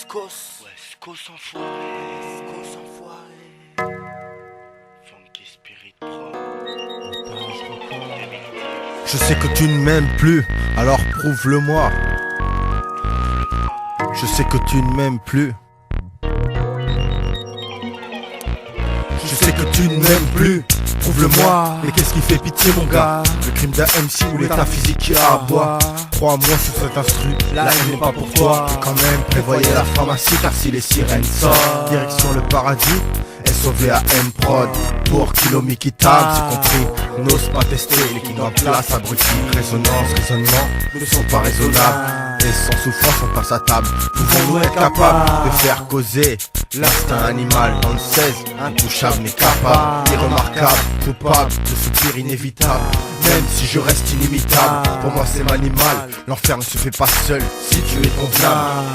West Coast enfoiré. Funky Spirit Pro. Je sais que tu ne m'aimes plus, alors prouve-le-moi. Je sais que tu ne m'aimes plus. Je sais que tu ne m'aimes plus, prouve-le-moi. Et qu'est-ce qui fait pitié mon gars? Le crime d'un MC ou l'état physique qui aboie. Crois-moi sur cet instru, la rime n'est pas pour toi. Et quand même, prévoyez la pharmacie car si les sirènes sortent, direction le paradis, SOVAM prod. Pour Kilo Mickey Tam, c'est compris. N'ose pas tester les king en place, abrutis. Résonance, raisonnement ne sont pas raisonnables. Et sans souffrance on passe à table. Pouvons-nous être capables de faire causer l'instinct animal dans le 16, intouchable mais capable, irremarquable, coupable de soupir inévitable. Même si je reste inimitable, pour moi c'est m'animal. L'enfer ne se fait pas seul si tu es convenable.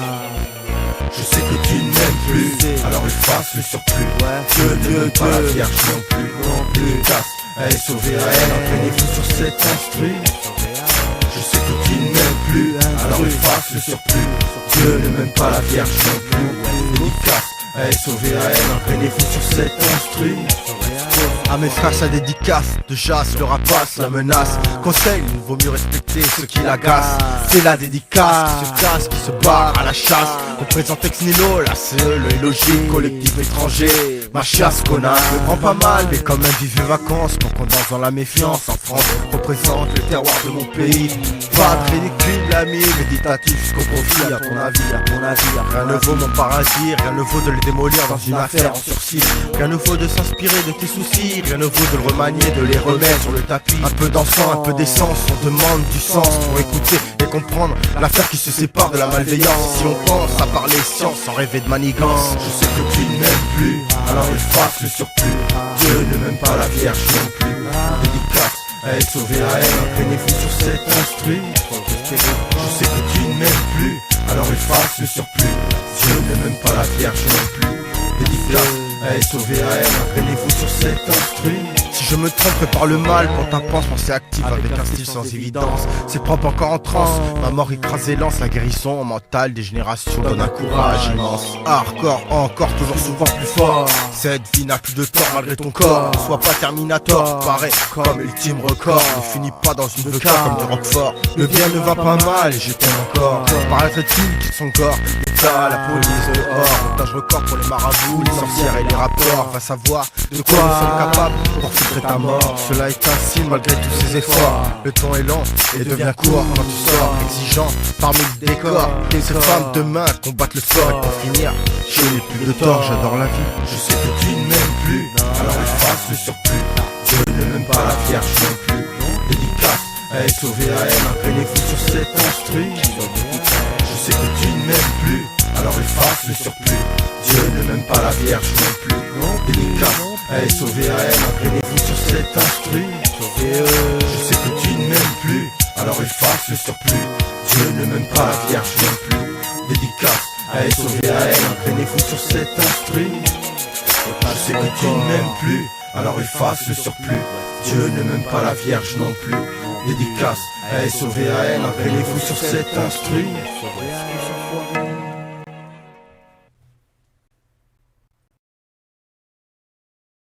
Je sais que tu ne m'aimes plus, alors efface le surplus. Je ne veux pas la vierge non plus. Dédicace, SOVAM, imprégnez-vous sur cet instru. Je sais que tu ne m'aimes plus, alors efface le surplus. Dieu ne m'aime pas la vierge non plus. Dédicace, SOVAM, imprégnez-vous sur cet instru. À mes frères sa dédicace, de chasse, le rapace, la menace. Conseil, il vaut mieux respecter ceux qui l'agacent. C'est la dédicace qui se casse, qui se barre à la chasse. Représente ex nihilo, la CE, le illogique, collectif étranger. Ma chasse connard, me prend pas mal, mais quand même vive les vacances pour qu'on danse dans la méfiance. En France, représente le terroir de mon pays. Pas de ridicule, l'ami, méditatif jusqu'au profit. À ton avis, rien ne vaut mon paradis, rien ne vaut de le démolir dans une affaire en sursis. Rien ne vaut de s'inspirer de tes soucis, rien ne vaut de le remanier, de les remettre sur le tapis. Un peu d'encens, un peu d'essence, on demande du sens pour écouter et comprendre l'affaire qui se sépare de la malveillance. Si on pense à parler science sans rêver de manigance. Je sais que tu ne m'aimes plus, alors efface le surplus. Dieu ne m'aime pas la vierge non plus. Dédicace, SOVAM, imprégnez-vous sur cet instru. Je sais que tu ne m'aimes plus, alors efface le surplus. Dieu ne m'aime pas la vierge non plus. Dédicace, SOVAM, imprégnez-vous sur cet instru. Si je me trompe, prépare le mal pour ta pensée active avec un style sans évidence. C'est propre encore en transe, ma mort écrasée lance la guérison mentale des générations donne un courage immense. Hardcore, encore, toujours souvent plus fort. Cette vie n'a plus de tort malgré ton corps. Ne sois pas Terminator, pareil comme ultime record. Ne finis pas dans une vodka comme du Roquefort. Le bien ne va pas mal et je t'aime encore. Paraîtrait-il quitte son corps. L'État, la police dehors. Montage record pour les marabouts, les sorcières et les rappeurs. Va savoir de quoi nous sommes capables pour filtrer ta mort. Cela est un signe malgré tous ces efforts. Le temps est lent et devient court quand tu sors. Exigeant parmi le décor. Ces femmes demain combattent le sort. Et pour finir, je n'ai plus de tort, j'adore la vie. Je sais que tu ne m'aimes plus, alors efface le surplus. Dieu ne m'aime pas la vierge non plus. Dédicace, SOVAM, imprégnez-vous sur cet instru. Je sais que tu ne m'aimes plus, alors efface le surplus. Dieu ne m'aime pas la vierge non plus. Dédicace, SOVAM, imprégnez-vous sur cet instru. Je sais que tu ne m'aimes plus, alors efface le surplus. Dieu ne m'aime pas la vierge non plus. Dédicace, SOVAM, imprégnez-vous sur cet instru. Je sais que tu ne m'aimes plus, alors efface le surplus. Dieu ne m'aime pas la vierge non plus. Dédicace, SOVAM, imprégnez-vous sur cet instru.